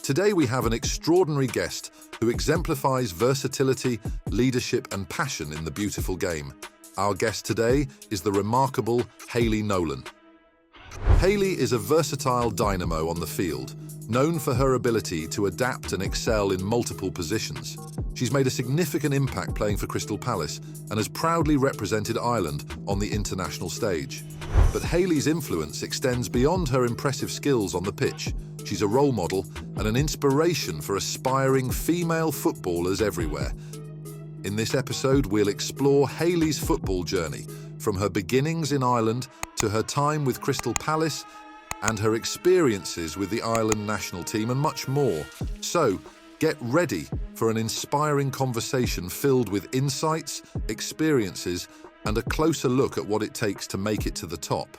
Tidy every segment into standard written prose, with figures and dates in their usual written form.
Today we have an extraordinary guest who exemplifies versatility, leadership and passion in the beautiful game. Our guest today is the remarkable Hayley Nolan. Hayley is a versatile dynamo on the field, known for her ability to adapt and excel in multiple positions. She's made a significant impact playing for Crystal Palace and has proudly represented Ireland on the international stage. But Hayley's influence extends beyond her impressive skills on the pitch. She's a role model and an inspiration for aspiring female footballers everywhere. In this episode, we'll explore Hayley's football journey, from her beginnings in Ireland to her time with Crystal Palace and her experiences with the Ireland national team and much more. So, get ready for an inspiring conversation filled with insights, experiences, and a closer look at what it takes to make it to the top.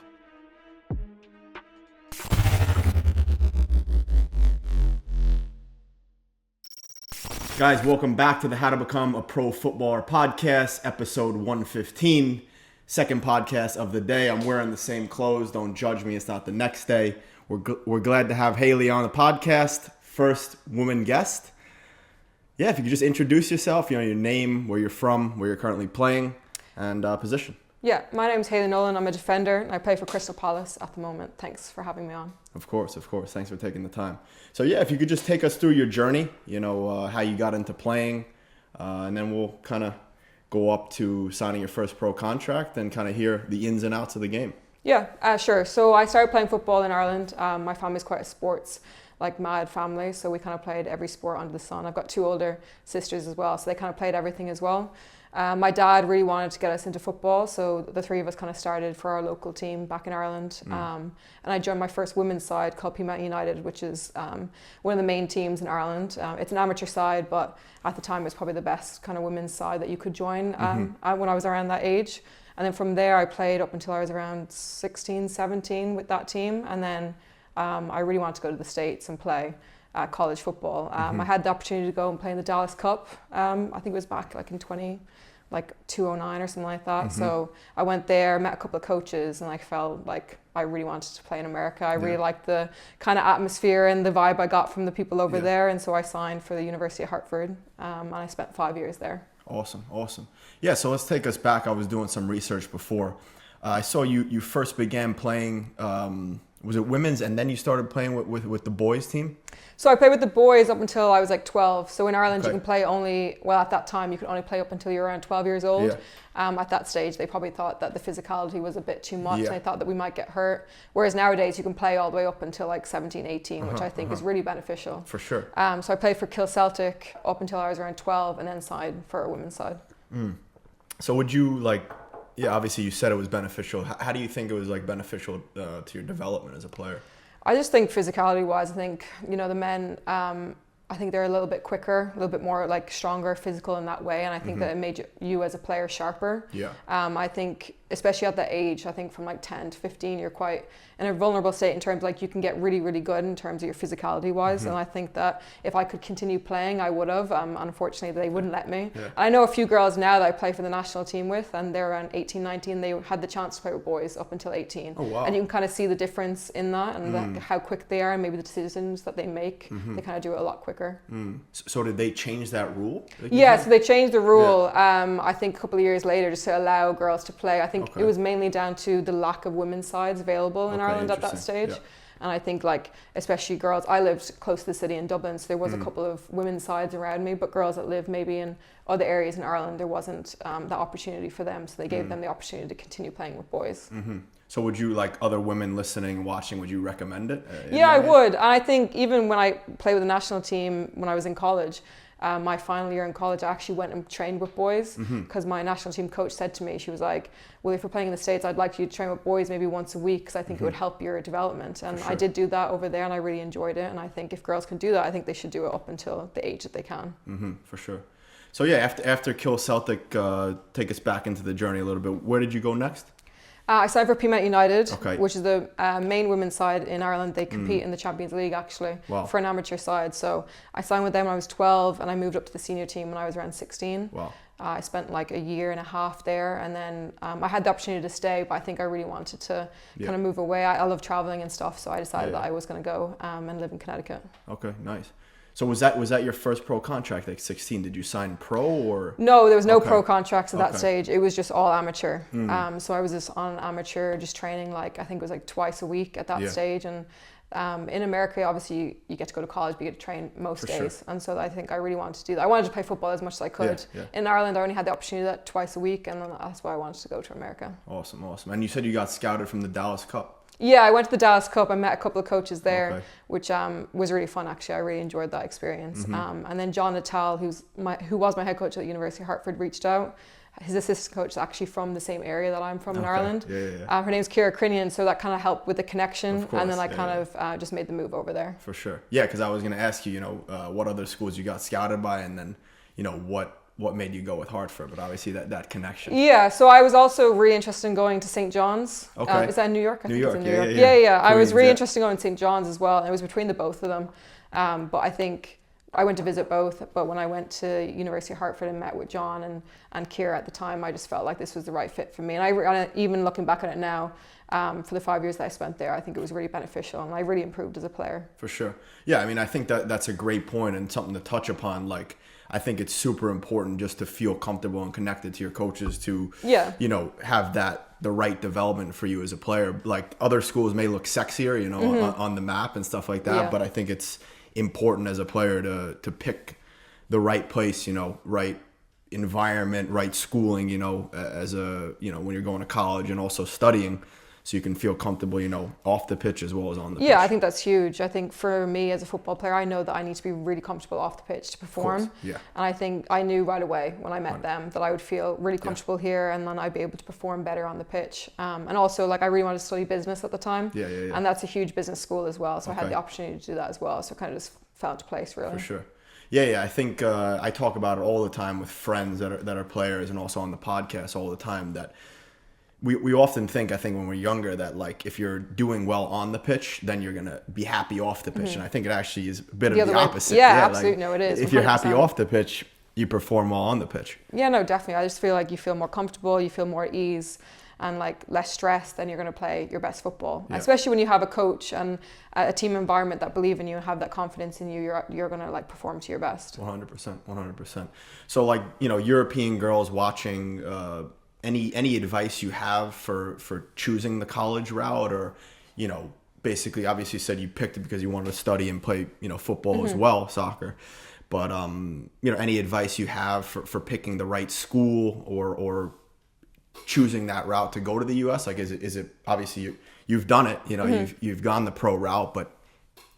Guys, welcome back to the How to Become a Pro Footballer podcast, episode 115, second podcast of the day. I'm wearing the same clothes. Don't judge me. It's not the next day. We're glad to have Hayley on the podcast, first woman guest. Yeah, if you could just introduce yourself, your name, where you're from, where you're currently playing, and position. Yeah, my name's Hayley Nolan. I'm a defender and I play for Crystal Palace at the moment. Thanks for having me on. Of course. Thanks for taking the time. So yeah, if you could just take us through your journey, how you got into playing, and then we'll kind of go up to signing your first pro contract and kind of hear the ins and outs of the game. Yeah, sure. So I started playing football in Ireland. My family's quite a sports, mad family. So we kind of played every sport under the sun. I've got two older sisters as well. So they kind of played everything as well. My dad really wanted to get us into football, so the three of us kind of started for our local team back in Ireland. And I joined my first women's side called Peamount United, which is one of the main teams in Ireland. It's an amateur side, but at the time it was probably the best kind of women's side that you could join when I was around that age. And then from there I played up until I was around 16, 17 with that team. And then I really wanted to go to the States and play college football. I had the opportunity to go and play in the Dallas Cup. I think it was back in 2009 or something like that. So I went there, met a couple of coaches, and I felt like I really wanted to play in America. I really liked the kind of atmosphere and the vibe I got from the people over there. And so I signed for the University of Hartford, and I spent 5 years there. Awesome. Yeah, so let's take us back. I was doing some research before. I saw you first began playing, was it women's, and then you started playing with the boys team? So I played with the boys up until I was 12. So in Ireland, you can play at that time, you could only play up until you're around 12 years old. Yeah. At that stage, they probably thought that the physicality was a bit too much. Yeah. They thought that we might get hurt. Whereas nowadays, you can play all the way up until 17, 18, which I think is really beneficial. For sure. So I played for Celtic up until I was around 12 and then signed for a women's side. So would you obviously you said it was beneficial. How do you think it was beneficial to your development as a player? I just think physicality wise, I think, the men, I think they're a little bit quicker, a little bit more stronger, physical in that way. And I think that it made you as a player sharper. Yeah. I think, especially at that age, I think from 10 to 15, you're quite in a vulnerable state in terms you can get really, really good in terms of your physicality wise. And I think that if I could continue playing, I would have. Unfortunately, they wouldn't let me. Yeah. I know a few girls now that I play for the national team with, and they're around 18, 19. They had the chance to play with boys up until 18. Oh, wow. And you can kind of see the difference in that and how quick they are, and maybe the decisions that they make. They kind of do it a lot quicker. So did they change that rule? Yeah, so they changed the rule, I think a couple of years later, just to allow girls to play. I think it was mainly down to the lack of women's sides available in Ireland at that stage. Yeah. And I think especially girls, I lived close to the city in Dublin, so there was a couple of women's sides around me, but girls that live maybe in other areas in Ireland, there wasn't that opportunity for them, so they gave them the opportunity to continue playing with boys. So would you, other women listening, watching, would you recommend it? Yeah, I would. And I think even when I played with the national team when I was in college, my final year in college, I actually went and trained with boys because my national team coach said to me, she was like, well, if you're playing in the States, I'd like you to train with boys maybe once a week because I think it would help your development. And I did do that over there and I really enjoyed it. And I think if girls can do that, I think they should do it up until the age that they can. For sure. So yeah, after Kill Celtic, take us back into the journey a little bit. Where did you go next? I signed for Peamount United, which is the main women's side in Ireland. They compete in the Champions League actually for an amateur side. So I signed with them when I was 12 and I moved up to the senior team when I was around 16. Wow. I spent like a year and a half there, and then I had the opportunity to stay, but I think I really wanted to kind of move away. I love traveling and stuff, so I decided that I was going to go and live in Connecticut. Okay, nice. So was that your first pro contract, like 16? Did you sign pro or? No, there was no pro contracts at that stage. It was just all amateur. So I was just on amateur, just training like, I think it was like twice a week at that stage. And in America, obviously, you get to go to college, but you get to train most days. And so I think I really wanted to do that. I wanted to play football as much as I could. In Ireland, I only had the opportunity to do that twice a week, and then that's why I wanted to go to America. Awesome. And you said you got scouted from the Dallas Cup. Yeah, I went to the Dallas Cup. I met a couple of coaches there, which was really fun, actually. I really enjoyed that experience. And then John Natal, who was my head coach at the University of Hartford, reached out. His assistant coach is actually from the same area that I'm from in Ireland. Her name's Kira Crinian, so that kind of helped with the connection. And then I kind of just made the move over there. For sure. Yeah, because I was going to ask you, what other schools you got scouted by, and then, what made you go with Hartford, but obviously that connection. Yeah, so I was also really interested in going to St. John's. Okay. Is that in New York? I think it's in New York. Yeah. I was really interested in going to St. John's as well, and it was between the both of them. But I think I went to visit both, but when I went to University of Hartford and met with John and Kira at the time, I just felt like this was the right fit for me. And I even looking back at it now, for the 5 years that I spent there, I think it was really beneficial, and I really improved as a player. For sure. Yeah, I mean, I think that's a great point and something to touch upon. Like, I think it's super important just to feel comfortable and connected to your coaches to, have the right development for you as a player. Like, other schools may look sexier, on the map and stuff like that, but I think it's important as a player to pick the right place, right environment, right schooling, as when you're going to college and also studying, so you can feel comfortable, off the pitch as well as on the pitch. Yeah, I think that's huge. I think for me as a football player, I know that I need to be really comfortable off the pitch to perform. Yeah. And I think I knew right away when I met them that I would feel really comfortable here, and then I'd be able to perform better on the pitch. And also, like, I really wanted to study business at the time. Yeah. And that's a huge business school as well. So I had the opportunity to do that as well. So it kind of just fell into place, really. For sure. Yeah. I think I talk about it all the time with friends that are players, and also on the podcast all the time, that we often think, I think when we're younger, that like if you're doing well on the pitch, then you're going to be happy off the pitch. And I think it actually is a bit of the opposite. Yeah, absolutely. Like, no, it is. If 100%. You're happy off the pitch, you perform well on the pitch. Yeah, no, definitely. I just feel like you feel more comfortable, you feel more at ease, and like less stressed, then you're going to play your best football. Yeah. Especially when you have a coach and a team environment that believe in you and have that confidence in you, you're going to like perform to your best. 100%. So like, European girls watching, any advice you have for choosing the college route, or, basically, obviously you said you picked it because you wanted to study and play, football as well, soccer. But, any advice you have for picking the right school or choosing that route to go to the U.S.? Like, is it obviously you've done it, you've gone the pro route, but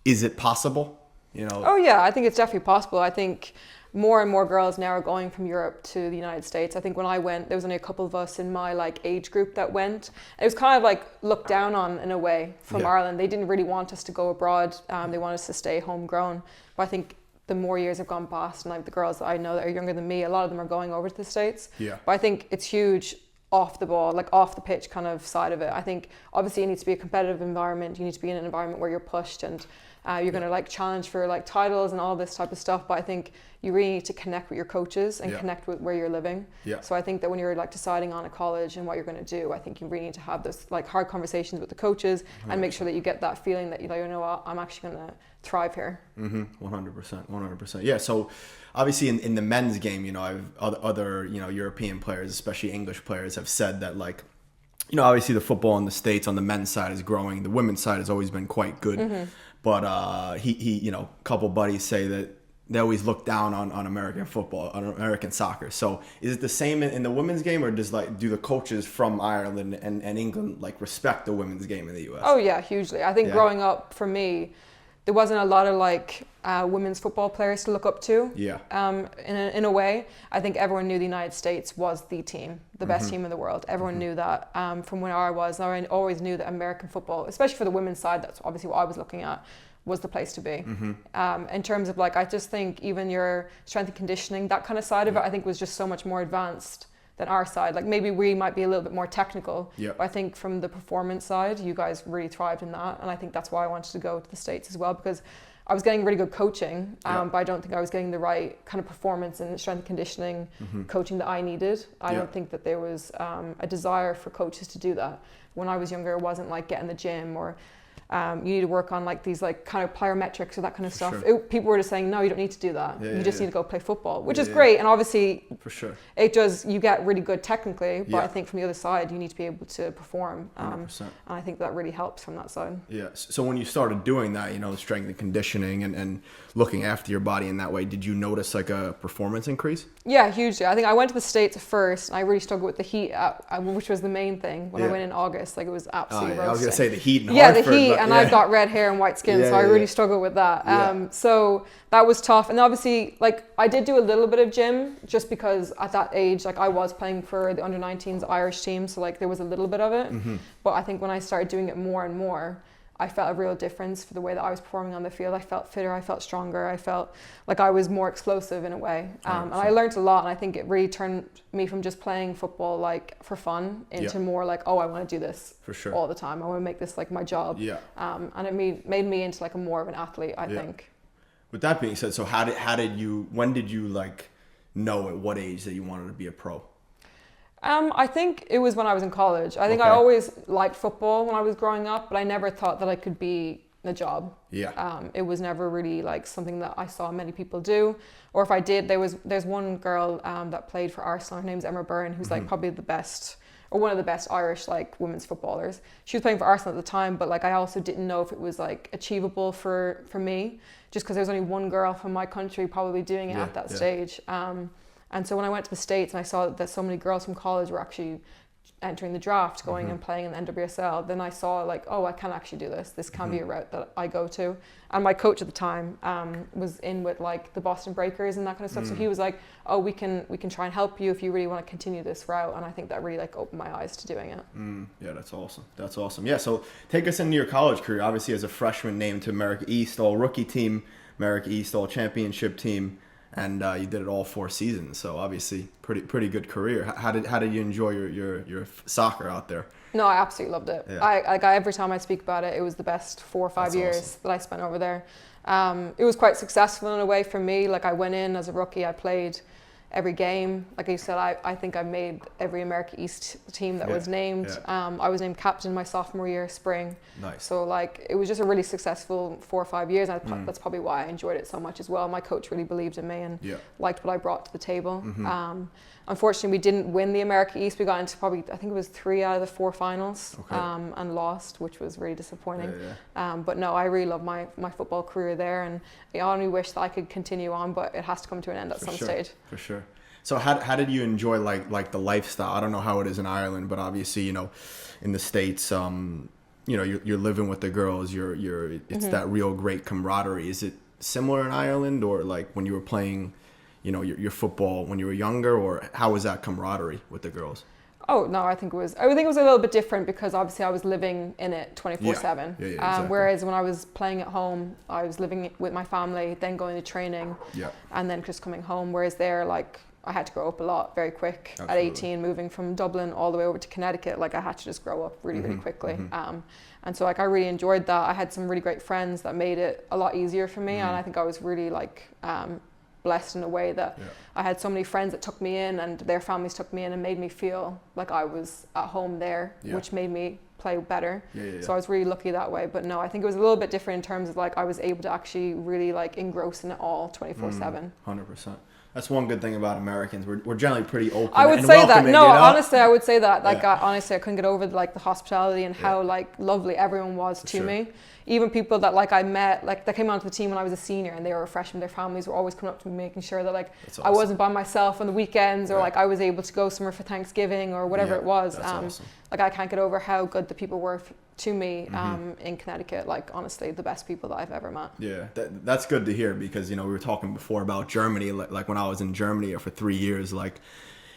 is it possible? Oh yeah, I think it's definitely possible. I think more and more girls now are going from Europe to the United States. I think when I went, there was only a couple of us in my like age group that went. It was kind of like looked down on in a way from Ireland. They didn't really want us to go abroad. They wanted us to stay homegrown. But I think the more years have gone past, and like the girls that I know that are younger than me, a lot of them are going over to the States. Yeah. But I think it's huge off the ball, like off the pitch kind of side of it. I think obviously it needs to be a competitive environment. You need to be in an environment where you're pushed and you're going to like challenge for like titles and all this type of stuff. But I think you really need to connect with your coaches and connect with where you're living. Yeah. So I think that when you're like deciding on a college and what you're going to do, I think you really need to have those like hard conversations with the coaches 100%. And make sure that you get that feeling that you know what, I'm actually going to thrive here. 100%. Yeah. So obviously in the men's game, I've other European players, especially English players, have said that like, obviously the football in the States on the men's side is growing. The women's side has always been quite good. But he a couple buddies say that they always look down on American football, on American soccer. So is it the same in the women's game, or do the coaches from Ireland and England like respect the women's game in the US? Oh yeah, hugely. I think growing up for me, there wasn't a lot of like women's football players to look up to. Yeah. In a way, I think everyone knew the United States was the team, the best team in the world. Everyone knew that from where I was. I always knew that American football, especially for the women's side, that's obviously what I was looking at, was the place to be. In terms of like, I just think even your strength and conditioning, that kind of side of it, I think was just so much more advanced than our side. Like maybe we might be a little bit more technical, but I think from the performance side, you guys really thrived in that. And I think that's why I wanted to go to the States as well, because I was getting really good coaching, but I don't think I was getting the right kind of performance and strength and conditioning coaching that I needed. I don't think that there was a desire for coaches to do that. When I was younger, it wasn't like get in the gym or you need to work on like these like kind of plyometrics or that kind of stuff. People were just saying, no, you don't need to do that. You just need to go play football, which is great. And obviously, for sure, it does. You get really good technically, but I think from the other side, you need to be able to perform. 100%. And I think that really helps from that side. Yeah. So when you started doing that, you know, strength and conditioning and looking after your body in that way, did you notice like a performance increase? Yeah, hugely. I think I went to the States first, and I really struggled with the heat, which was the main thing when I went in August. Like it was absolutely roasting. I was gonna say the heat in Hartford. Hartford. The heat, and I got red hair and white skin, so I really struggled with that. So that was tough. And obviously, like I did do a little bit of gym just because at that age, like I was playing for the under-19s Irish team, so like there was a little bit of it. But I think when I started doing it more and more, I felt a real difference for the way that I was performing on the field. I felt fitter, I felt stronger, I felt like I was more explosive in a way. And I learned a lot, and I think it really turned me from just playing football like for fun into more like, oh, I want to do this for sure all the time. I want to make this like my job. And it made me into like a more of an athlete, I think. With that being said, so when did you like know at what age that you wanted to be a pro? I think it was when I was in college. I think I always liked football when I was growing up, but I never thought that I could be a job. It was never really like something that I saw many people do, or if I did, there's one girl that played for Arsenal. Her name's Emma Byrne, who's like probably the best or one of the best Irish like women's footballers. She was playing for Arsenal at the time, but like I also didn't know if it was like achievable for me, just because there's only one girl from my country probably doing it at that stage. And so when I went to the States and I saw that so many girls from college were actually entering the draft, going and playing in the NWSL, then I saw like, oh, I can actually do this. This can be a route that I go to. And my coach at the time was in with like the Boston Breakers and that kind of stuff. So he was like, oh, we can try and help you if you really want to continue this route. And I think that really like opened my eyes to doing it. Yeah, that's awesome. That's awesome. Yeah, so take us into your college career. Obviously as a freshman, named to America East All-Rookie Team, America East All-Championship Team. And you did it all 4 seasons, so obviously pretty good career. How did you enjoy your soccer out there? No, I absolutely loved it. Yeah. Every time I speak about it, it was the best 4 or 5 years that I spent over there. It was quite successful in a way for me. Like I went in as a rookie, I played every game. Like you said, I think I made every America East team that was named. I was named captain my sophomore year, spring. Nice. So like it was just a really successful 4 or 5 years. And that's probably why I enjoyed it so much as well. My coach really believed in me and liked what I brought to the table. Unfortunately, we didn't win the America East. We got into probably, I think it was 3 out of the 4 finals and lost, which was really disappointing. But no, I really loved my football career there, and I only wish that I could continue on, but it has to come to an end at some stage. For sure. So how did you enjoy like the lifestyle? I don't know how it is in Ireland, but obviously, you know, in the States, you know, you're living with the girls. It's that real great camaraderie. Is it similar in Ireland, or like when you were playing, you know, your football when you were younger, or how was that camaraderie with the girls? Oh no, I think it was a little bit different because obviously I was living in it 24/7. Exactly. Whereas when I was playing at home, I was living with my family, then going to training, and then just coming home. Whereas there, like, I had to grow up a lot very quick. At 18, moving from Dublin all the way over to Connecticut, like I had to just grow up really quickly. And so like I really enjoyed that. I had some really great friends that made it a lot easier for me, and I think I was really like blessed in a way that I had so many friends that took me in, and their families took me in and made me feel like I was at home there, which made me play better. So I was really lucky that way. But no, I think it was a little bit different in terms of like I was able to actually really like engross in it all 24/7. 100%. That's one good thing about Americans. We're generally pretty open. I would and say that. No, you know? honestly, I would say that. Like, honestly, I couldn't get over like the hospitality and how like lovely everyone was to me. Even people that like I met, like that came onto the team when I was a senior and they were a freshman, their families were always coming up to me, making sure that like I wasn't by myself on the weekends, or like I was able to go somewhere for Thanksgiving or whatever it was. Like I can't get over how good the people were to me in Connecticut. Like honestly, the best people that I've ever met. Yeah, that's good to hear, because you know we were talking before about Germany. Like when I was in Germany for 3 years, like,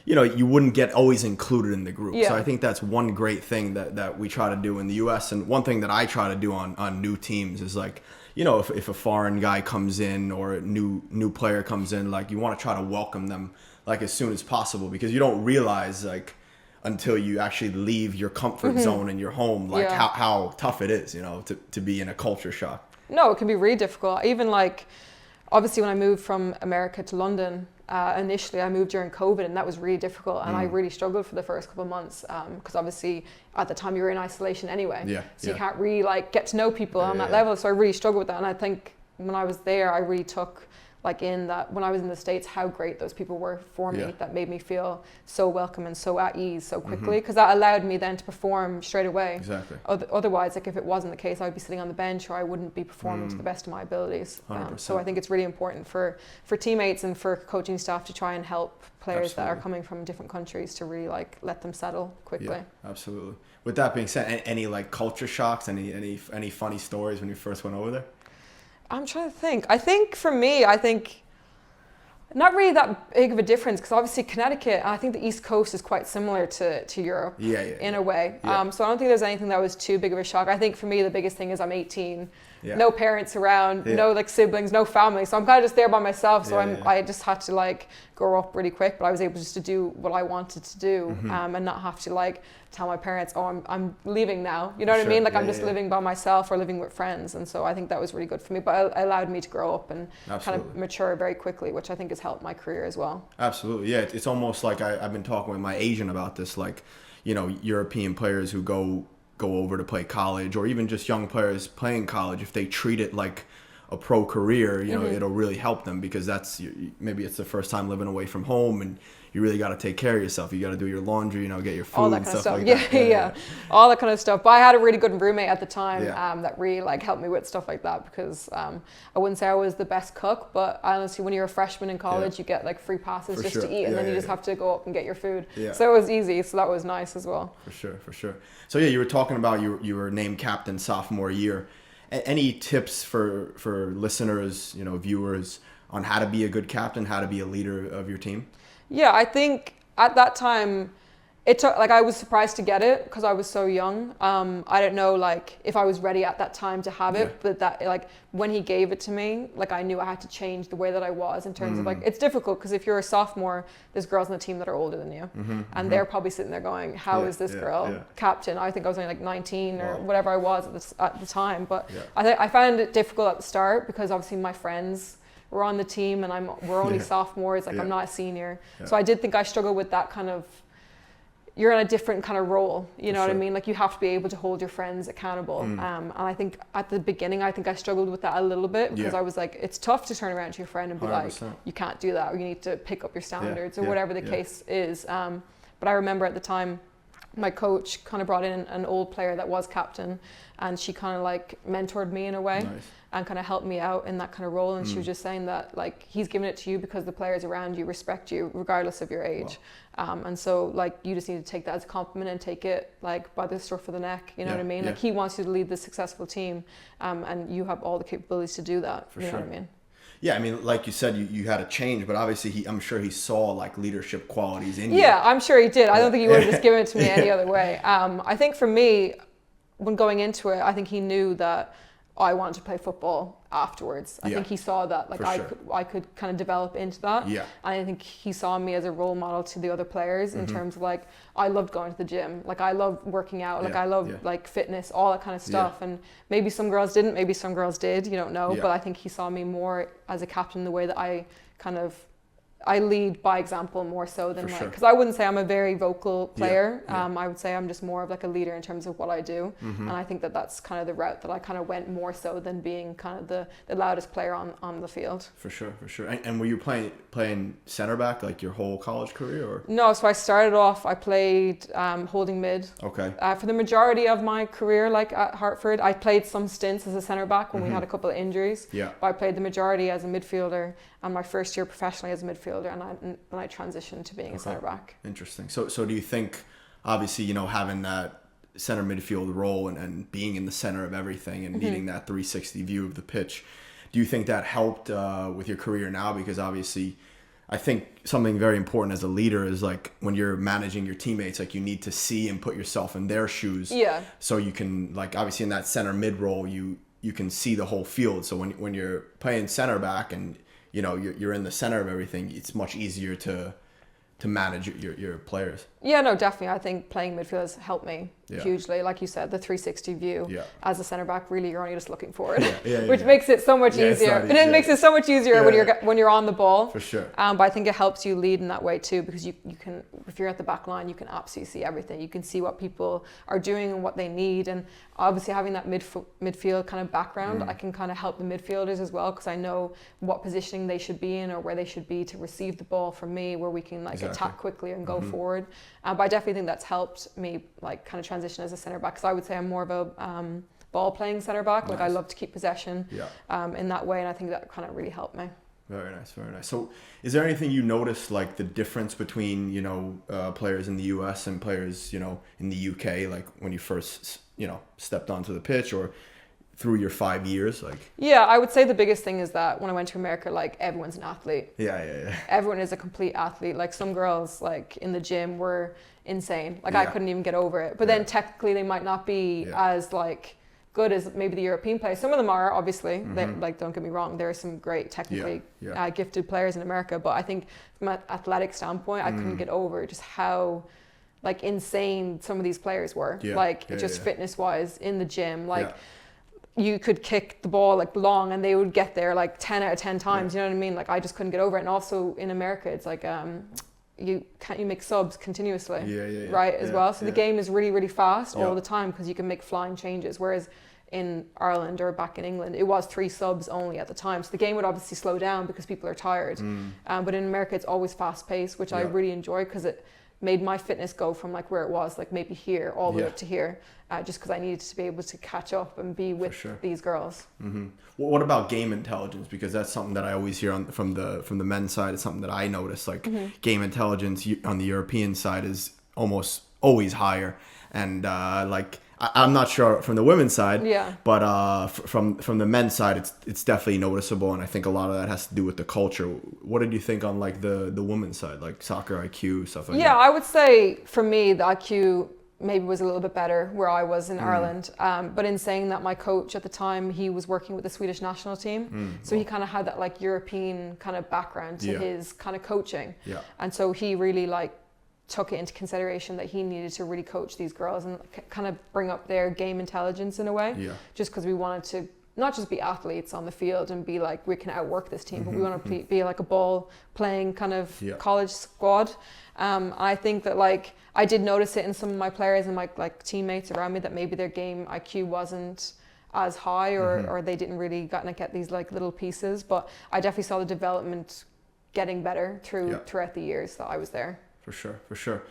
you know, you wouldn't get always included in the group. So I think that's one great thing that we try to do in the U.S. And one thing that I try to do on new teams is like, you know, if a foreign guy comes in or a new player comes in, like you want to try to welcome them like as soon as possible, because you don't realize like until you actually leave your comfort zone in your home, like how tough it is, you know, to be in a culture shock. No, it can be really difficult. Even like, obviously when I moved from America to London, initially I moved during COVID, and that was really difficult, and I really struggled for the first couple of months, because obviously at the time you were in isolation anyway, so you can't really like get to know people on that level. So I really struggled with that, and I think when I was there, I really took like in that when I was in the States, how great those people were for me, that made me feel so welcome and so at ease so quickly, because that allowed me then to perform straight away. Exactly. Otherwise, like if it wasn't the case, I would be sitting on the bench, or I wouldn't be performing to the best of my abilities. So I think it's really important for teammates and for coaching staff to try and help players that are coming from different countries to really like let them settle quickly. Yeah, absolutely. With that being said, any like culture shocks, any funny stories when you first went over there? I'm trying to think. I think for me, not really that big of a difference, because obviously Connecticut, I think the East Coast is quite similar to Europe in a way. So I don't think there's anything that was too big of a shock. I think for me, the biggest thing is I'm 18, no parents around, no like siblings, no family. So I'm kind of just there by myself. So I just had to like grow up really quick, but I was able just to do what I wanted to do, and not have to like tell my parents, oh, I'm leaving now. You know what I mean? Like I'm just living by myself or living with friends. And so I think that was really good for me, but it allowed me to grow up and kind of mature very quickly, which I think has helped my career as well. Absolutely. Yeah. It's almost like I've been talking with my agent about this, like, you know, European players who go over to play college, or even just young players playing college, if they treat it like a pro career, you know, it'll really help them, because maybe it's the first time living away from home, and you really got to take care of yourself. You got to do your laundry, you know, get your food, all that and kind stuff of stuff. like that. Yeah, all that kind of stuff. But I had a really good roommate at the time that really like helped me with stuff like that, because I wouldn't say I was the best cook, but honestly, when you're a freshman in college, you get like free passes to eat, and then you just have to go up and get your food. So it was easy. So that was nice as well. For sure. So yeah, you were talking about you were named captain sophomore year. Any tips for listeners, you know, viewers, on how to be a good captain, how to be a leader of your team? Yeah, I think at that time, it took, like, I was surprised to get it because I was so young. I don't know, like, if I was ready at that time to have it, but that, like, when he gave it to me, like, I knew I had to change the way that I was in terms of, like, it's difficult because if you're a sophomore, there's girls on the team that are older than you. And they're probably sitting there going, how is this girl captain? I think I was only like 19 or whatever I was at the time. But I found it difficult at the start because obviously my friends were on the team and we're only sophomores, like I'm not a senior. So I did think I struggled with that kind of, you're in a different kind of role, you know what I mean? Like you have to be able to hold your friends accountable. And I think at the beginning, I think I struggled with that a little bit because I was like, it's tough to turn around to your friend and be 100%. Like, you can't do that, or you need to pick up your standards or whatever the case is. But I remember at the time, my coach kind of brought in an old player that was captain, and she kind of like mentored me in a way. And kind of helped me out in that kind of role. And she was just saying that, like, he's giving it to you because the players around you respect you regardless of your age. And so, like, you just need to take that as a compliment and take it, like, by the scruff of the neck. You know what I mean? Like, he wants you to lead the successful team, and you have all the capabilities to do that. You know what I mean? Yeah, I mean, like you said, you had a change, but obviously I'm sure he saw, like, leadership qualities in you. Yeah, I'm sure he did. I don't think he would have just given it to me any other way. I think for me, when going into it, I think he knew that I wanted to play football afterwards. I think he saw that, like, I could kind of develop into that. And I think he saw me as a role model to the other players in terms of, like, I loved going to the gym. Like, I loved working out. Like, I loved like fitness, all that kind of stuff. And maybe some girls didn't, maybe some girls did, you don't know. But I think he saw me more as a captain, the way that I lead by example more so than because I wouldn't say I'm a very vocal player. I would say I'm just more of like a leader in terms of what I do. And I think that that's kind of the route that I kind of went more so than being kind of the loudest player on the field. For sure. And were you playing center back like your whole college career? Or? No, so I started off, I played holding mid. Okay. For the majority of my career, like at Hartford, I played some stints as a center back when we had a couple of injuries. But I played the majority as a midfielder, and my first year professionally as a midfielder, and then I transitioned to being a center back. Interesting. So do you think, obviously, you know, having that center midfield role and being in the center of everything and needing that 360 view of the pitch, do you think that helped with your career now? Because obviously, I think something very important as a leader is, like, when you're managing your teammates, like, you need to see and put yourself in their shoes. So you can, like, obviously in that center mid role, you can see the whole field. So when you're playing center back and, you know, you're in the center of everything, it's much easier to manage your players. Yeah, no, definitely. I think playing midfield has helped me Yeah. hugely. Like you said, the 360 view Yeah. as a centre back, really, you're only just looking forward, Yeah, which makes it so much Yeah, it's easier. not And it makes it so much easier when you're on the ball. For sure. But I think it helps you lead in that way too, because you can, if you're at the back line, you can absolutely see everything. You can see what people are doing and what they need. And obviously having that midfield kind of background, I can kind of help the midfielders as well, because I know what positioning they should be in or where they should be to receive the ball from me, where we can like attack quickly and go forward. But I definitely think that's helped me like kind of transition as a centre back, because I would say I'm more of a ball playing centre back. Like I love to keep possession in that way, and I think that kind of really helped me. Very nice, very nice. So is there anything you noticed, like the difference between, you know, players in the US and players, you know, in the UK, like when you first, you know, stepped onto the pitch or through your 5 years? Like, yeah, I would say the biggest thing is that when I went to America, like everyone's an athlete. Yeah. Everyone is a complete athlete. Like some girls like in the gym were insane. Like I couldn't even get over it. But then technically they might not be as like good as maybe the European players. Some of them are, obviously. They, like, don't get me wrong, there are some great technically gifted players in America, but I think from an athletic standpoint, I couldn't get over just how like insane some of these players were. Fitness wise in the gym, like you could kick the ball like long and they would get there like 10 out of 10 times. You know what I mean? Like I just couldn't get over it. And also in America, it's like you make subs continuously, right, as well. So the game is really, really fast all the time, because you can make flying changes. Whereas in Ireland or back in England, it was 3 subs only at the time. So the game would obviously slow down because people are tired. But in America, it's always fast paced, which I really enjoy, because it made my fitness go from like where it was, like maybe here, all the way up to here, just because I needed to be able to catch up and be with these girls. Well, what about game intelligence? Because that's something that I always hear from the men's side. It's something that I notice. Like game intelligence on the European side is almost always higher, and I'm not sure from the women's side, but from the men's side, it's definitely noticeable, and I think a lot of that has to do with the culture. What did you think on like the women's side, like soccer IQ, stuff like that? Yeah, I would say for me, the IQ maybe was a little bit better where I was in Ireland. But in saying that, my coach at the time, he was working with the Swedish national team. So he kind of had that like European kind of background to his kind of coaching. And so he really like took it into consideration that he needed to really coach these girls and kind of bring up their game intelligence in a way. Just because we wanted to not just be athletes on the field and be like, we can outwork this team, but we want to be like a ball playing kind of college squad. I think that like I did notice it in some of my players and my like teammates around me, that maybe their game IQ wasn't as high, or they didn't really get these like little pieces. But I definitely saw the development getting better throughout the years that I was there. For sure.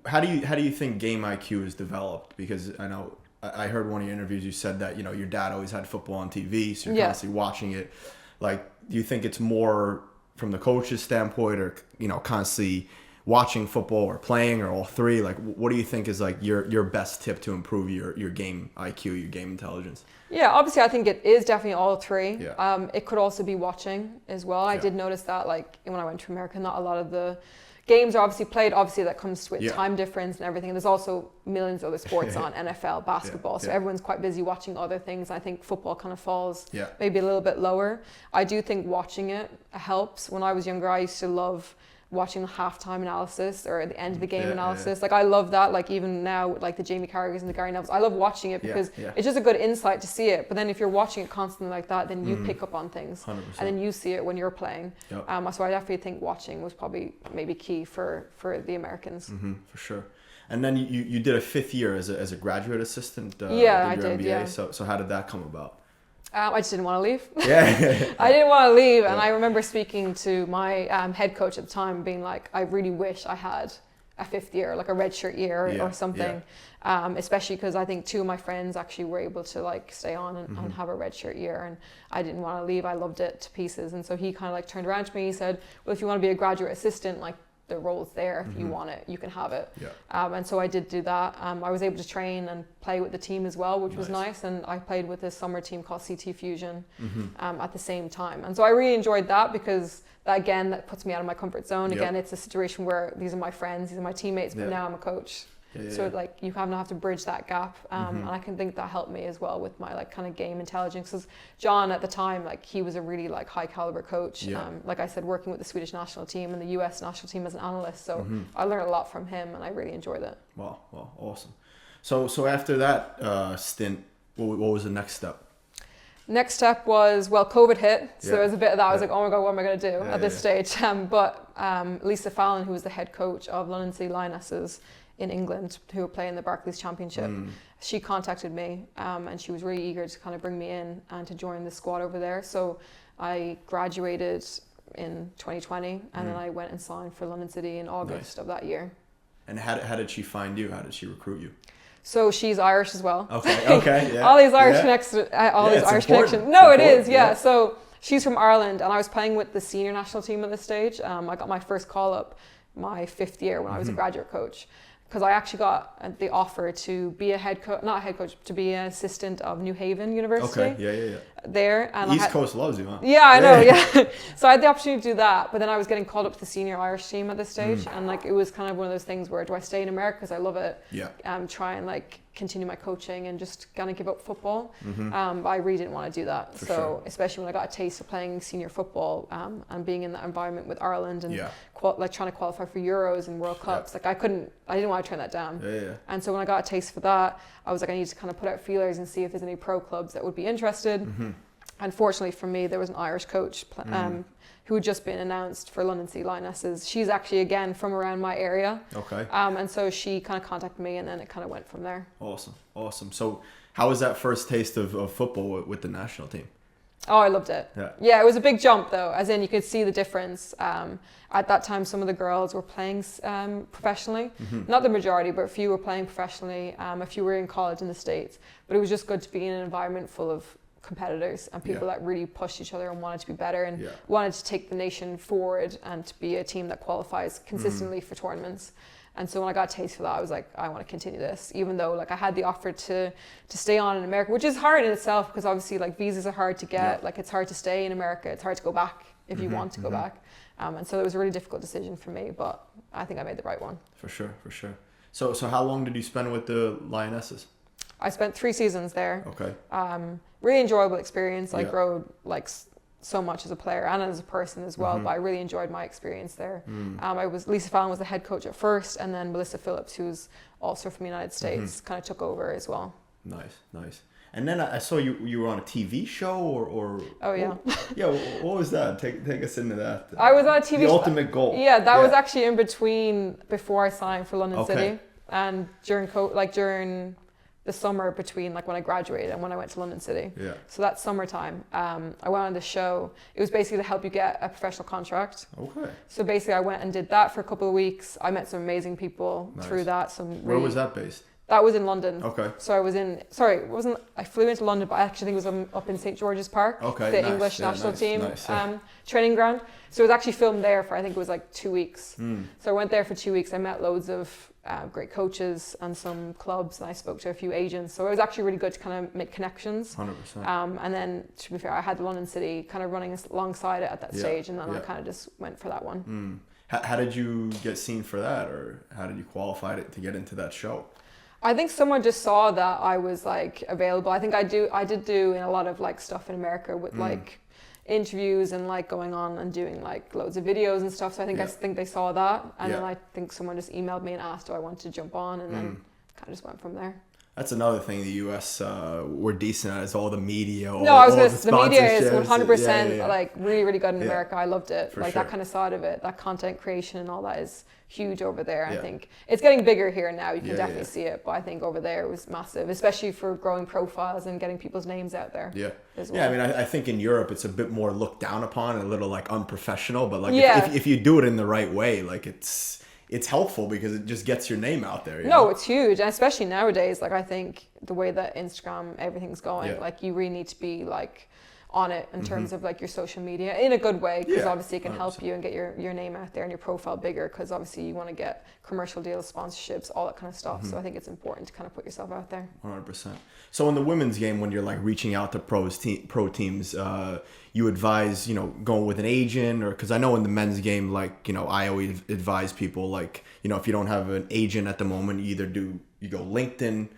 How do you think game IQ is developed? Because I know I heard one of your interviews, you said that, you know, your dad always had football on TV, so you're constantly watching it. Like, do you think it's more from the coach's standpoint, or, you know, constantly watching football or playing, or all three? Like, what do you think is like your best tip to improve your game IQ, your game intelligence? Yeah, obviously I think it is definitely all three. It could also be watching as well. I did notice that, like, when I went to America, not a lot of the games are obviously played. Obviously that comes with time difference and everything. There's also millions of other sports on, NFL, basketball. So everyone's quite busy watching other things. I think football kind of falls maybe a little bit lower. I do think watching it helps. When I was younger, I used to love watching the halftime analysis or the end of the game analysis. Like I love that. Like even now, like the Jamie Carragher's and the Gary Nevilles, I love watching it because it's just a good insight to see it. But then if you're watching it constantly like that, then you pick up on things 100%. and then you see it when you're playing. So I definitely think watching was probably maybe key for the Americans. For sure. And then you did a 5th year as a graduate assistant. I did. MBA. Yeah. So how did that come about? I just didn't want to leave. Yeah. I didn't want to leave. And I remember speaking to my head coach at the time, being like, I really wish I had a 5th year, like a redshirt year or something. Especially because I think 2 of my friends actually were able to like stay on and have a redshirt year. And I didn't want to leave. I loved it to pieces. And so he kind of like turned around to me. He said, well, if you want to be a graduate assistant, like, the role's there. If you want it, you can have it. And so I did do that. I was able to train and play with the team as well, which was nice. And I played with this summer team called CT Fusion at the same time. And so I really enjoyed that, because that puts me out of my comfort zone. Again, it's a situation where these are my friends, these are my teammates, but now I'm a coach. So like you kind of have to bridge that gap, and I can think that helped me as well with my like kind of game intelligence. Because John at the time, like he was a really like high caliber coach. Like I said, working with the Swedish national team and the US national team as an analyst. So I learned a lot from him, and I really enjoyed it. Wow, awesome. So after that stint, what was the next step? Next step was, well, COVID hit, so there was a bit of that. I was like, oh my God, what am I going to do at this stage? But Lisa Fallon, who was the head coach of London City Lionesses in England, who were playing the Barclays Championship, she contacted me, and she was really eager to kind of bring me in and to join the squad over there. So I graduated in 2020, and then I went and signed for London City in August of that year. And how did she find you? How did she recruit you? So she's Irish as well. Okay, yeah. All these Irish connections. No, it is, yeah. So she's from Ireland, and I was playing with the senior national team at this stage. I got my first call up my 5th year when I was a graduate coach, because I actually got the offer to be a head coach, not a head coach, to be an assistant of New Haven University. Okay, yeah. There. And East Coast loves you, huh? Yeah, I know, yeah. So I had the opportunity to do that, but then I was getting called up to the senior Irish team at this stage, and like it was kind of one of those things where, do I stay in America because I love it? Yeah. Try and like continue my coaching and just kind of give up football. But I really didn't want to do that. Especially when I got a taste of playing senior football, and being in that environment with Ireland and like trying to qualify for Euros and World Cups, like I didn't want to turn that down. And so when I got a taste for that, I was like, I need to kind of put out feelers and see if there's any pro clubs that would be interested. Unfortunately for me, there was an Irish coach who had just been announced for London City Lionesses. She's actually, again, from around my area. Okay. And so she kind of contacted me, and then it kind of went from there. Awesome. So how was that first taste of football with the national team? Oh, I loved it. Yeah, it was a big jump, though, as in you could see the difference. At that time, some of the girls were playing professionally. Not the majority, but a few were playing professionally. A few were in college in the States. But it was just good to be in an environment full of competitors and people that really pushed each other and wanted to be better and wanted to take the nation forward and to be a team that qualifies consistently for tournaments. And so when I got a taste for that, I was like, I want to continue this, even though like I had the offer to stay on in America, which is hard in itself because obviously like visas are hard to get. Like it's hard to stay in America. It's hard to go back if you want to go back. And so it was a really difficult decision for me, but I think I made the right one. For sure. So how long did you spend with the Lionesses? I spent 3 seasons there. Okay. Really enjoyable experience. I grew like so much as a player and as a person as well, but I really enjoyed my experience there. Lisa Fallon was the head coach at first, and then Melissa Phillips, who's also from the United States, kind of took over as well. Nice. And then I saw you were on a TV show or oh yeah. What was that? Take us into that. I was on a TV show. The Ultimate Goal. Yeah, that was actually in between before I signed for London City and during the summer between like when I graduated and when I went to London City. So that summertime, I went on the show. It was basically to help you get a professional contract. So basically I went and did that for a couple of weeks. I met some amazing people through that. Where was that based? That was in London. So I flew into London, but I actually think it was up in St. George's Park, the English national team training ground. So it was actually filmed there for, I think it was like 2 weeks. So I went there for 2 weeks. I met loads of great coaches and some clubs, and I spoke to a few agents. So it was actually really good to kind of make connections. 100%. And then, to be fair, I had London City kind of running alongside it at that stage, and then I kind of just went for that one. How did you get seen for that, or how did you qualify to get into that show? I think someone just saw that I was like available. I think I did do a lot of like stuff in America with like interviews and like going on and doing like loads of videos and stuff. So I think they saw that, and then I think someone just emailed me and asked, do I want to jump on, and then kind of just went from there. That's another thing the US we're decent at, is all the media. The media is 100% like really, really good in America. I loved it. That kind of side of it, that content creation and all that is huge over there. I think it's getting bigger here now. You can definitely see it, but I think over there it was massive, especially for growing profiles and getting people's names out there. I mean, I think in Europe it's a bit more looked down upon and a little like unprofessional, but like if you do it in the right way, like it's helpful because it just gets your name out there. You know? It's huge, and especially nowadays. Like I think the way that Instagram everything's going, like you really need to be like on it in terms of like your social media in a good way, because obviously it can 100%. help you and get your name out there and your profile bigger, because obviously you want to get commercial deals, sponsorships, all that kind of stuff. So I think it's important to kind of put yourself out there. 100%. So in the women's game, when you're like reaching out to pro teams, you advise, going with an agent, or because I know in the men's game, like, I always advise people, like, if you don't have an agent at the moment, you go LinkedIn.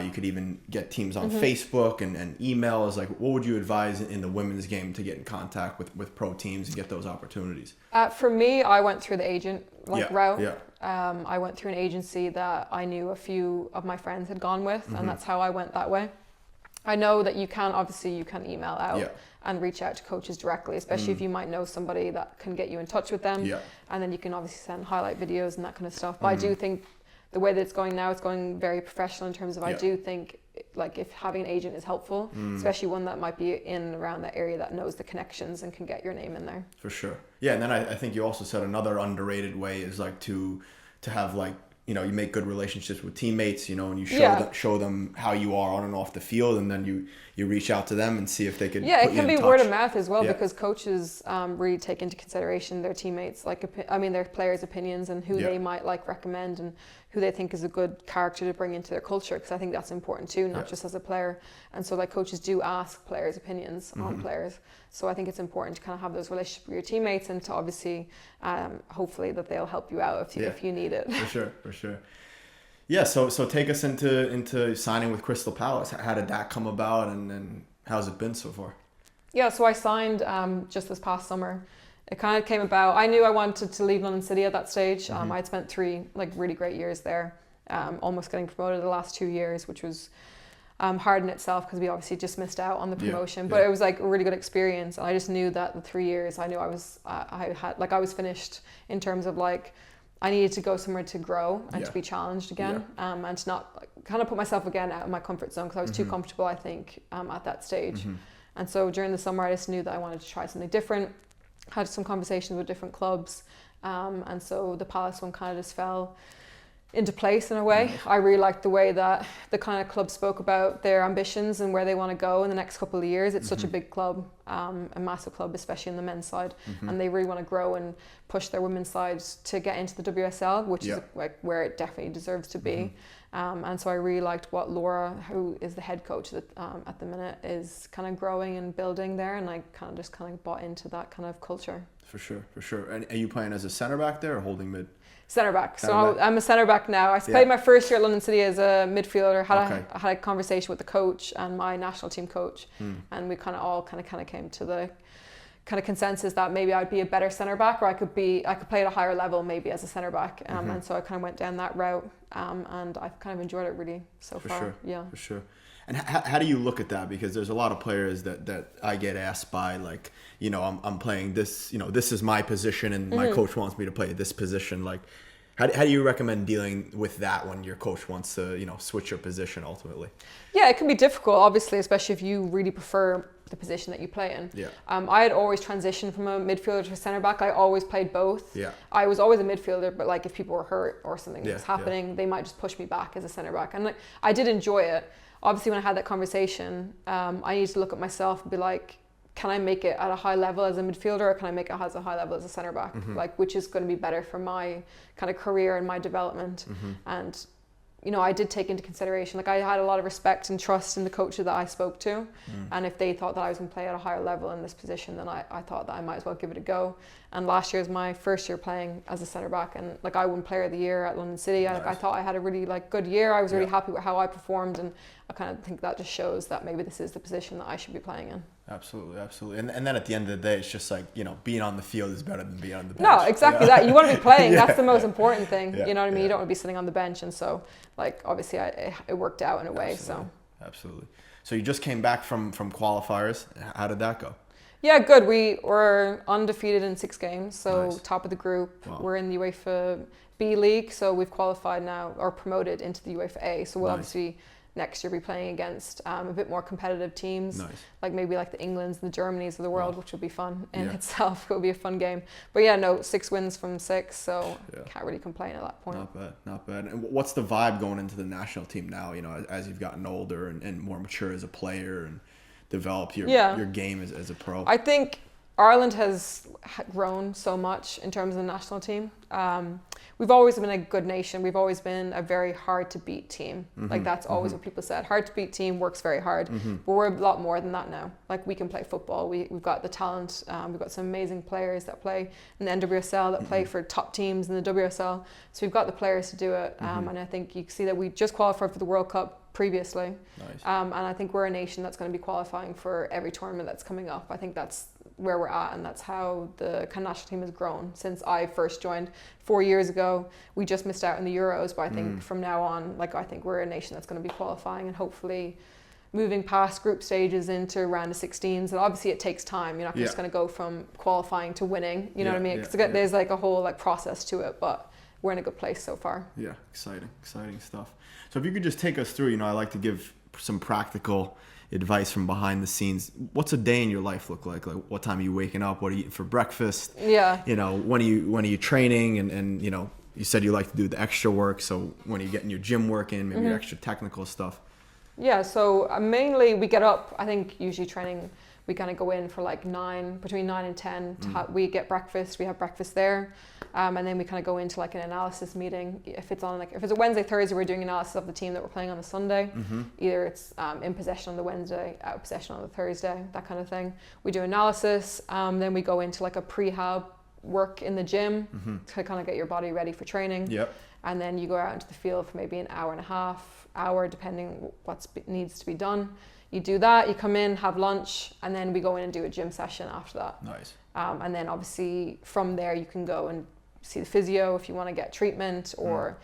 You could even get teams on Facebook and emails. Like, what would you advise in the women's game to get in contact with pro teams and get those opportunities? For me, I went through the agent route. Yeah. I went through an agency that I knew a few of my friends had gone with, and that's how I went that way. I know that you can email out and reach out to coaches directly, especially if you might know somebody that can get you in touch with them. Yeah. And then you can obviously send highlight videos and that kind of stuff. But I do think the way that it's going now, it's going very professional in terms of, I do think, like, if having an agent is helpful, especially one that might be in and around that area that knows the connections and can get your name in there. For sure. Yeah, and then I think you also said another underrated way is like to have, like, you make good relationships with teammates, and you show them how you are on and off the field, and then you reach out to them and see if they could. Yeah, it can be word of mouth as well, because coaches really take into consideration their teammates, their players' opinions and who they might like recommend and who they think is a good character to bring into their culture, because I think that's important too, not just as a player. And so, like, coaches do ask players' opinions on players. So I think it's important to kind of have those relationships with your teammates, and to obviously, hopefully, that they'll help you out if you need it. For sure. Yeah. So take us into signing with Crystal Palace. How did that come about, and how's it been so far? Yeah. So I signed just this past summer. It kind of came about. I knew I wanted to leave London City at that stage. I'd spent 3 really great years there, almost getting promoted the last 2 years, which was hard in itself, because we obviously just missed out on the promotion. But it was like a really good experience, and I just knew that the 3 years, I knew I was finished in terms of, like, I needed to go somewhere to grow and to be challenged again, and to not kind of put myself again out of my comfort zone, because I was too comfortable, I think, at that stage. And so during the summer, I just knew that I wanted to try something different. Had some conversations with different clubs, and so the Palace one kind of just fell into place in a way. I really liked the way that the kind of club spoke about their ambitions and where they want to go in the next couple of years. It's such a big club, a massive club, especially on the men's side, and they really want to grow and push their women's side to get into the WSL, which is like where it definitely deserves to be. And so I really liked what Laura, who is the head coach at the minute, is kind of growing and building there, and I kind of bought into that kind of culture. For sure. And are you playing as a centre back there or holding mid? Centre back. So I'm a centre back now. I played my first year at London City as a midfielder. I had a conversation with the coach and my national team coach, and we kind of all came to the kind of consensus that maybe I'd be a better centre back, or I could play at a higher level maybe as a centre back. And so I kind of went down that route, and I've kind of enjoyed it really so far. Sure. Yeah. For sure. And how do you look at that? Because there's a lot of players that I get asked by, like, I'm playing this, this is my position, and my coach wants me to play this position. Like, how do you recommend dealing with that when your coach wants to, switch your position ultimately? Yeah, it can be difficult, obviously, especially if you really prefer the position that you play in. Yeah. I had always transitioned from a midfielder to a centre back. I always played both. Yeah. I was always a midfielder, but like if people were hurt or something was happening, they might just push me back as a centre back. And I did enjoy it. Obviously, when I had that conversation, I needed to look at myself and be like, can I make it at a high level as a midfielder, or can I make it as a high level as a centre back? Like, which is going to be better for my kind of career and my development. And I did take into consideration, like, I had a lot of respect and trust in the coaches that I spoke to, and if they thought that I was going to play at a higher level in this position, then I thought that I might as well give it a go. And last year was my first year playing as a centre back, and like, I won Player of the Year at London City. Nice. I thought I had a really good year. I was really happy with how I performed, and I kind of think that just shows that maybe this is the position that I should be playing in. Absolutely. And then at the end of the day, it's just like, being on the field is better than being on the bench. No, exactly that. You want to be playing. That's the most important thing. You know what I mean? You don't want to be sitting on the bench. And so, like, obviously it worked out in a way. Absolutely. So you just came back from qualifiers. How did that go? Yeah, good. We were undefeated in 6 games. So nice. Top of the group. Wow. We're in the UEFA B League. So we've qualified now, or promoted into the UEFA A. So we'll obviously next year be playing against a bit more competitive teams, like maybe like the Englands and the Germanys of the world, which will be fun in itself. It'll be a fun game. But 6 wins from 6, so can't really complain at that point. Not bad. And what's the vibe going into the national team now, as you've gotten older and more mature as a player, and develop your game as a pro? I think Ireland has grown so much in terms of the national team. We've always been a good nation. We've always been a very hard to beat team. Like that's always what people said. Hard to beat team, works very hard. But we're a lot more than that now. Like we can play football. We've got the talent. We've got some amazing players that play in the NWSL, that play for top teams in the WSL. So we've got the players to do it. And I think you can see that we just qualified for the World Cup previously. Nice. And I think we're a nation that's going to be qualifying for every tournament that's coming up. I think that's where we're at, and that's how the kind of national team has grown since I first joined 4 years ago. We just missed out in the Euros, but I think from now on, like I think we're a nation that's going to be qualifying and hopefully moving past group stages into round of 16s. And obviously it takes time. You're not just going to go from qualifying to winning, you know what I mean? Because there's like a whole like process to it, but we're in a good place so far. Yeah, exciting stuff. So if you could just take us through, I like to give some practical advice from behind the scenes. What's a day in your life look like? Like what time are you waking up? What are you eating for breakfast? Yeah. When are you training? And you said you like to do the extra work. So when are you getting your gym work in, maybe your extra technical stuff? Yeah, so mainly we get up, I think usually training, we kind of go in for like between 9 and 10. We get breakfast, we have breakfast there. And then we kind of go into like an analysis meeting. If it's a Wednesday, Thursday, we're doing analysis of the team that we're playing on the Sunday. Either it's in possession on the Wednesday, out of possession on the Thursday, that kind of thing. We do analysis. Then we go into like a prehab work in the gym to kind of get your body ready for training. Yep. And then you go out into the field for maybe an hour and a half, depending what needs to be done. You do that, you come in, have lunch, and then we go in and do a gym session after that. Nice. And then obviously from there you can go and see the physio if you want to get treatment, or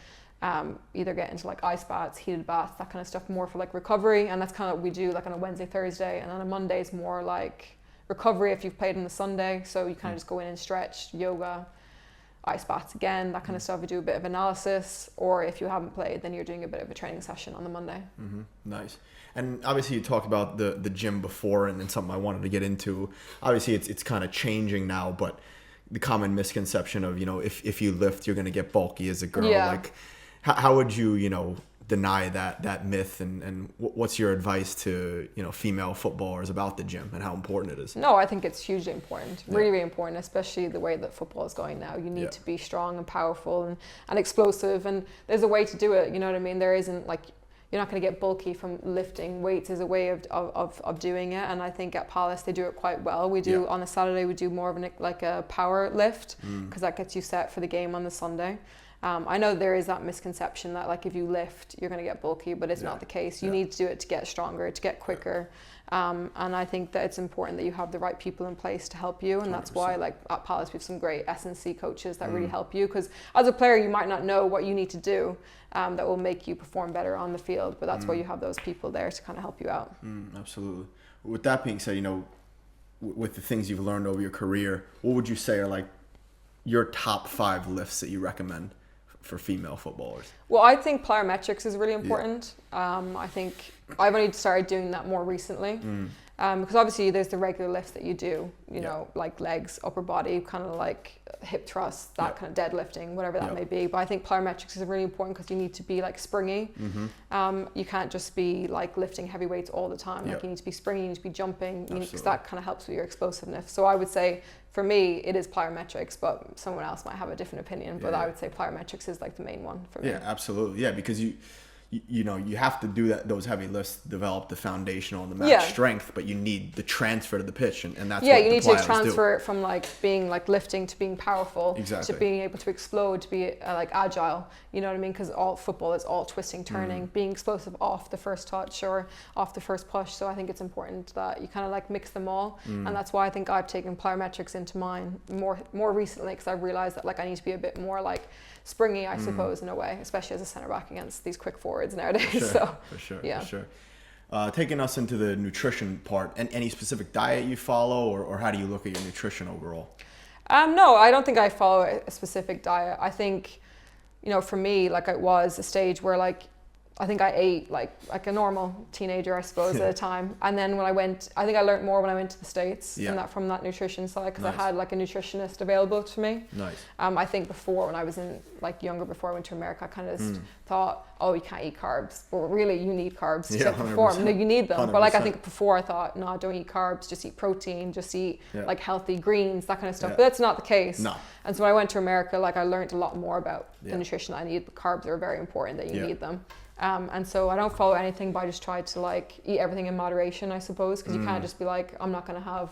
either get into like ice baths, heated baths, that kind of stuff, more for like recovery. And that's kind of what we do like on a Wednesday, Thursday, and on a Monday is more like recovery if you've played on the Sunday. So you kind of just go in and stretch, yoga, ice baths again, that kind of stuff. You do a bit of analysis, or if you haven't played, then you're doing a bit of a training session on the Monday. Nice. And obviously you talked about the gym before, and something I wanted to get into. Obviously it's kind of changing now, but the common misconception of, if you lift, you're going to get bulky as a girl. Yeah. Like how would you, deny that myth, and what's your advice to, female footballers about the gym and how important it is? No, I think it's hugely important, really, really important, especially the way that football is going now. You need to be strong and powerful and explosive, and there's a way to do it, you know what I mean? There isn't like, you're not going to get bulky from lifting weights. Is a way of doing it, and I think at Palace they do it quite well. We do on a Saturday, we do more of a power lift, because that gets you set for the game on the Sunday. I know there is that misconception that like if you lift you're going to get bulky, but it's not the case. You need to do it to get stronger, to get quicker, and I think that it's important that you have the right people in place to help you, and that's 100%. Why like at Palace we have some great S&C coaches that really help you, because as a player you might not know what you need to do that will make you perform better on the field, but that's why you have those people there to kind of help you out. Absolutely. With that being said, with the things you've learned over your career, what would you say are like your top 5 lifts that you recommend for female footballers? Well, I think plyometrics is really important. I think I've only started doing that more recently, because obviously there's the regular lifts that you do, like legs, upper body, kind of like hip thrusts, that kind of deadlifting, whatever that may be. But I think plyometrics is really important because you need to be like springy. You can't just be like lifting heavy weights all the time. Like you need to be springy, you need to be jumping, because that kind of helps with your explosiveness. So I would say for me it is plyometrics, but someone else might have a different opinion. But I would say plyometrics is like the main one for me. Yeah, absolutely. Yeah, because you have to do those heavy lifts, develop the foundational and the match strength, but you need the transfer to the pitch, and that's what you need to transfer do. It from like being like lifting to being powerful, to being able to explode, to be like agile, you know what I mean? Because all football is all twisting, turning, being explosive off the first touch or off the first push. So I think it's important that you kind of like mix them all, and that's why I think I've taken plyometrics into mine more recently, because I've realized that like I need to be a bit more like springy, I suppose, in a way, especially as a centre back against these quick forwards nowadays. For sure. Taking us into the nutrition part, and any specific diet you follow, or how do you look at your nutrition overall? No, I don't think I follow a specific diet. I think, for me, like it was a stage where like I think I ate like a normal teenager, I suppose, at the time. And then when I went, I think I learned more when I went to the States from that nutrition side, because I had like a nutritionist available to me. Nice. I think before, when I was younger, before I went to America, I kind of just thought, oh, you can't eat carbs. But really, you need carbs to perform. No, you need them. 100%. But like I think before I thought, no, don't eat carbs, just eat protein, just eat like healthy greens, that kind of stuff. But that's not the case. No. And so when I went to America, like I learned a lot more about the nutrition I need. The carbs are very important, that you need them. And so I don't follow anything, but I just try to like eat everything in moderation, I suppose, because you can't just be like, I'm not going to have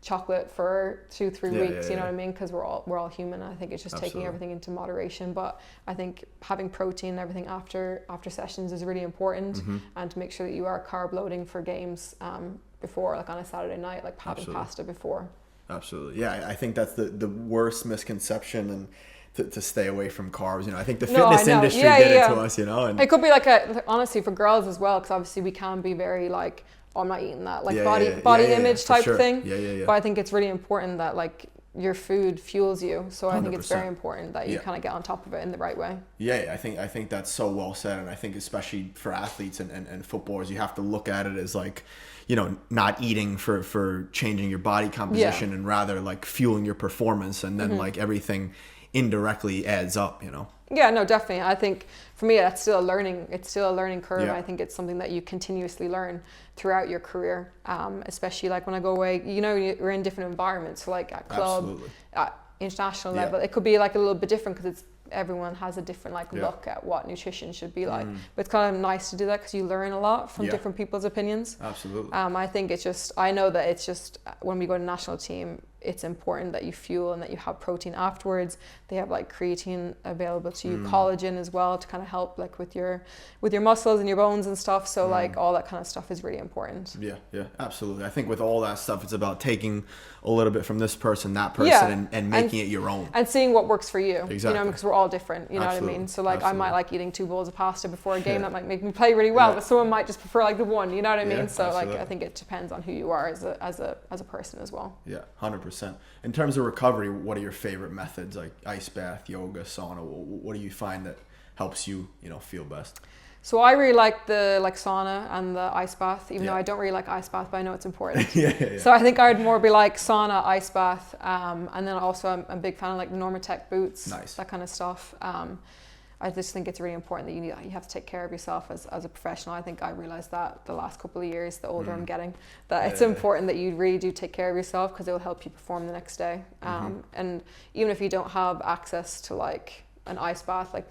chocolate for 2-3 weeks, you know what I mean? Because we're all human. I think it's just taking everything into moderation. But I think having protein and everything after sessions is really important, and to make sure that you are carb loading for games before, like on a Saturday night, like having pasta before. Absolutely. Yeah, I think that's the worst misconception, and to stay away from carbs. You know, I think the fitness industry did it to us, you know. And it could be like honestly for girls as well, because obviously we can be very like, oh, I'm not eating that, like body image type thing. But I think it's really important that like your food fuels you. So I think it's very important that you kind of get on top of it in the right way. Yeah, I think that's so well said. And I think especially for athletes and footballers, you have to look at it as like, you know, not eating for changing your body composition, and rather like fueling your performance, and then like everything indirectly adds up, you know. Yeah, no, definitely. I think for me, it's still a learning curve. And I think it's something that you continuously learn throughout your career, especially like when I go away, you know, you're in different environments, so like at club, at international level, it could be like a little bit different, because everyone has a different like look at what nutrition should be like. But it's kind of nice to do that, because you learn a lot from different people's opinions. Absolutely. I think I know that it's just when we go to national team, it's important that you fuel and that you have protein afterwards. They have like creatine available to you, collagen as well, to kind of help like with your muscles and your bones and stuff. So like all that kind of stuff is really important. Yeah, absolutely. I think with all that stuff, it's about taking a little bit from this person, that person, and making it your own. And seeing what works for you. Exactly. You know, because we're all different, you know what I mean? So like I might like eating 2 bowls of pasta before a game, that might make me play really well, but someone might just prefer like the one, you know what I mean? So like I think it depends on who you are as a person as well. Yeah, 100%. In terms of recovery, what are your favorite methods, like ice bath, yoga, sauna? What do you find that helps you, you know, feel best? So I really like the sauna and the ice bath, even though I don't really like ice bath, but I know it's important. So I think I would more be like sauna, ice bath, and then also I'm a big fan of like Normatec boots, that kind of stuff. I just think it's really important that you have to take care of yourself as a professional. I think I realized that the last couple of years, the older I'm getting, that it's important that you really do take care of yourself, because it will help you perform the next day. And even if you don't have access to like an ice bath, like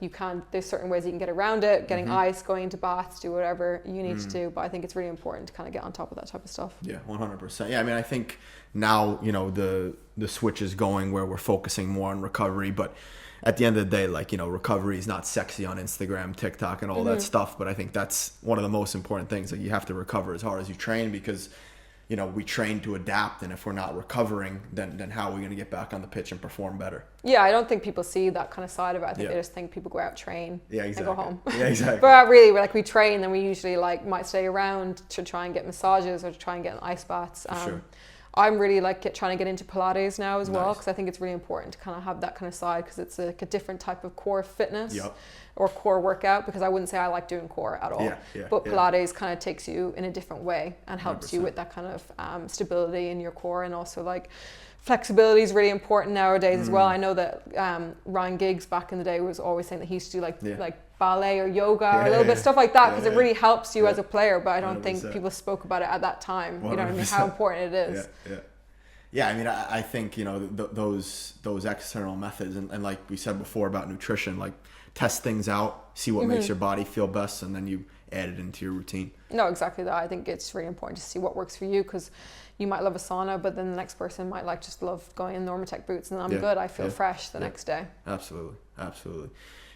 there's certain ways you can get around it, getting ice, going into baths, do whatever you need to do. But I think it's really important to kind of get on top of that type of stuff. Yeah, 100%. Yeah, I mean, I think now, you know, the switch is going where we're focusing more on recovery, but at the end of the day, like, you know, recovery is not sexy on Instagram, TikTok, and all that stuff. But I think that's one of the most important things. Like, you have to recover as hard as you train, because, you know, we train to adapt. And if we're not recovering, then how are we going to get back on the pitch and perform better? Yeah, I don't think people see that kind of side of it. I think they just think people go out, train, and go home. Yeah, exactly. But really, we train, then we usually like might stay around to try and get massages or to try and get ice baths. Sure. I'm really trying to get into Pilates now as well, because I think it's really important to kind of have that kind of side, because it's like a different type of core fitness or core workout, because I wouldn't say I like doing core at all. But Pilates kind of takes you in a different way and helps 100%. You with that kind of stability in your core, and also like flexibility is really important nowadays as well. I know that Ryan Giggs back in the day was always saying that he used to do like ballet or yoga or a little bit stuff like that, because it really helps you as a player. But I don't 100%. Think people spoke about it at that time. 100%. You know what I mean? How important it is. Yeah, I mean, I think, you know, those external methods, and like we said before about nutrition, like test things out, see what makes your body feel best, and then you add it into your routine. No, exactly that. I think it's really important to see what works for you, because you might love a sauna, but then the next person might just love going in Normatec boots, and I'm good. I feel fresh the next day. Absolutely.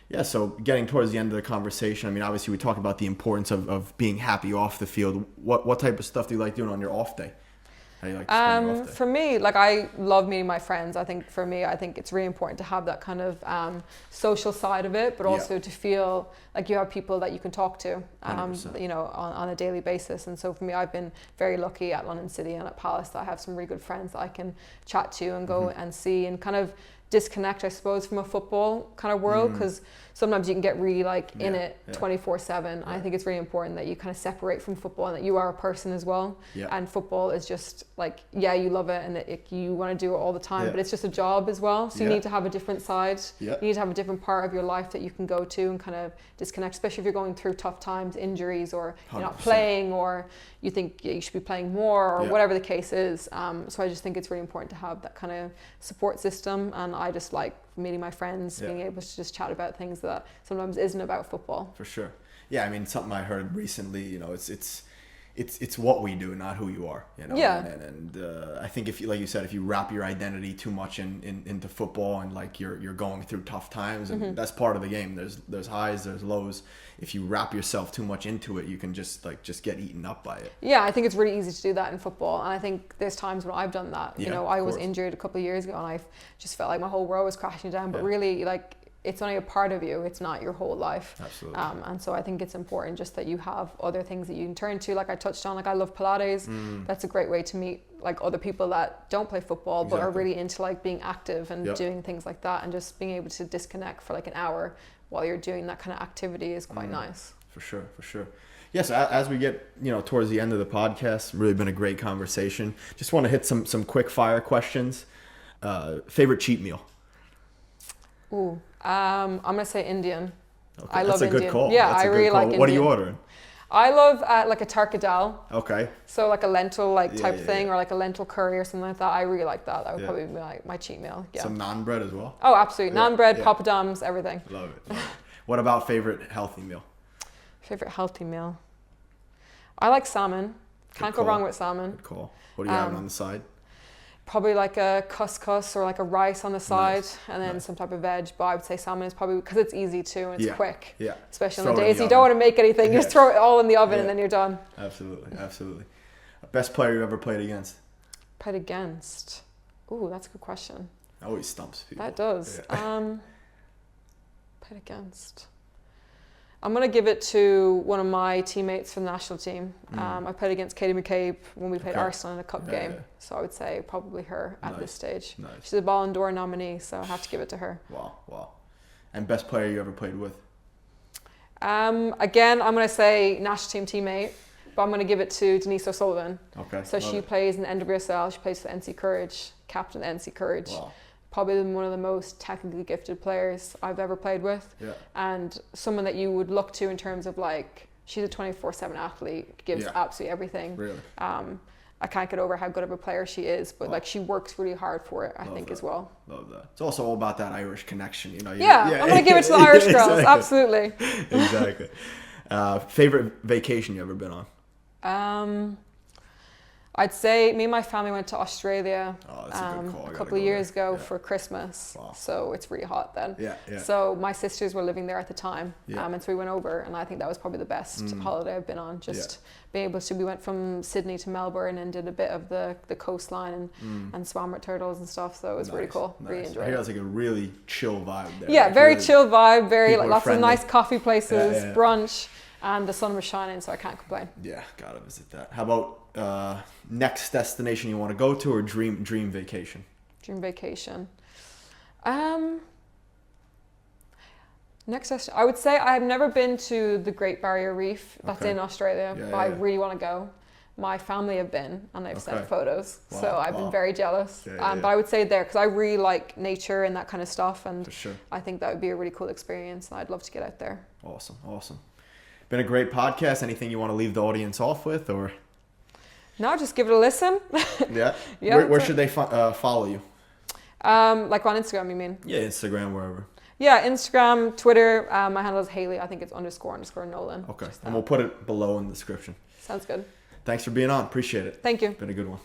Yeah, so getting towards the end of the conversation, I mean, obviously we talked about the importance of being happy off the field. What type of stuff do you like doing on your off day? How do you like to spend your off day? For me, like, I love meeting my friends. I think it's really important to have that kind of social side of it, but also to feel like you have people that you can talk to, you know, on a daily basis. And so for me, I've been very lucky at London City and at Palace that I have some really good friends that I can chat to and go and see and kind of disconnect, I suppose, from a football kind of world, because sometimes you can get really like in it 24/7. I think it's really important that you kind of separate from football and that you are a person as well. And football is just like, you love it and you want to do it all the time, but it's just a job as well. So you need to have a different side. You need to have a different part of your life that you can go to and kind of disconnect, especially if you're going through tough times, injuries, or you're not playing, or you think you should be playing more, or whatever the case is. So I just think it's really important to have that kind of support system. And I just like meeting my friends, being able to just chat about things that sometimes isn't about football. For sure. Yeah, I mean, something I heard recently, you know, it's what we do, not who you are, you know. And I think if you, like you said, if you wrap your identity too much into football, and like you're going through tough times, and that's part of the game. There's highs, there's lows. If you wrap yourself too much into it, you can just get eaten up by it. Yeah, I think it's really easy to do that in football, and I think there's times when I've done that. You know, I was injured a couple of years ago, and I just felt like my whole world was crashing down. But really, like, it's only a part of you. It's not your whole life. Absolutely. And so I think it's important just that you have other things that you can turn to. Like I touched on, like I love Pilates. That's a great way to meet like other people that don't play football but are really into like being active and doing things like that, and just being able to disconnect for like an hour while you're doing that kind of activity is quite nice. For sure. Yes, as we get, you know, towards the end of the podcast, really been a great conversation. Just want to hit some quick fire questions. Favorite cheat meal? Ooh, I'm gonna say Indian. Okay. I love Indian. That's a good call. Yeah, I really like Indian. What are you ordering? I love like a tarka dal. Okay. So like a lentil type thing, or like a lentil curry or something like that. I really like that. That would probably be my cheat meal. Yeah. Some naan bread as well? Oh, absolutely. Naan bread, papadums, everything. Love it. What about favorite healthy meal? Favorite healthy meal? I like salmon. Can't go wrong with salmon. Good call. What are you having on the side? Probably like a couscous or like a rice on the side, and then some type of veg. But I would say salmon is probably, because it's easy too and it's quick. Yeah. Especially on the days you don't want to make anything. You just throw it all in the oven and then you're done. Absolutely. Best player you ever played against? Played against? Ooh, that's a good question. That always stumps people. That does. Played against. I'm going to give it to one of my teammates from the national team. I played against Katie McCabe when we played Arsenal in a cup game. So I would say probably her at this stage. Nice. She's a Ballon d'Or nominee, so I have to give it to her. Wow. And best player you ever played with? Again, I'm going to say national team teammate, but I'm going to give it to Denise O'Sullivan. Okay. So she plays in NWSL. She plays for NC Courage, captain of NC Courage. Wow. Probably one of the most technically gifted players I've ever played with, and someone that you would look to in terms of like, she's a 24/7 athlete, gives absolutely everything. Really? I can't get over how good of a player she is, but like she works really hard for it, I think, as well. Love that. It's also all about that Irish connection, you know. I'm gonna give it to the Irish girls, absolutely. Exactly. Favorite vacation you ever been on? I'd say me and my family went to Australia a couple of years ago for Christmas. Wow. So it's really hot then. So my sisters were living there at the time. And so we went over, and I think that was probably the best holiday I've been on. Just being able to, we went from Sydney to Melbourne and did a bit of the coastline and swam with turtles and stuff. So it was really cool. Really enjoyed it. It was like a really chill vibe there. Yeah, like very really chill vibe. Very like, lots of nice coffee places, brunch, and the sun was shining, so I can't complain. Yeah, gotta visit that. How about next destination you want to go to, or dream vacation? Dream vacation. Next destination, I would say I've never been to the Great Barrier Reef. That's in Australia, but I really want to go. My family have been, and they've sent photos, so I've been very jealous. But I would say there, because I really like nature and that kind of stuff, and I think that would be a really cool experience, and I'd love to get out there. Awesome. Been a great podcast. Anything you want to leave the audience off with, or? No, just give it a listen. Where should they follow you? Like on Instagram, you mean? Yeah, Instagram, wherever. Yeah, Instagram, Twitter. My handle is Hayley. I think it's __ Nolan. Okay, and we'll put it below in the description. Sounds good. Thanks for being on. Appreciate it. Thank you. Been a good one.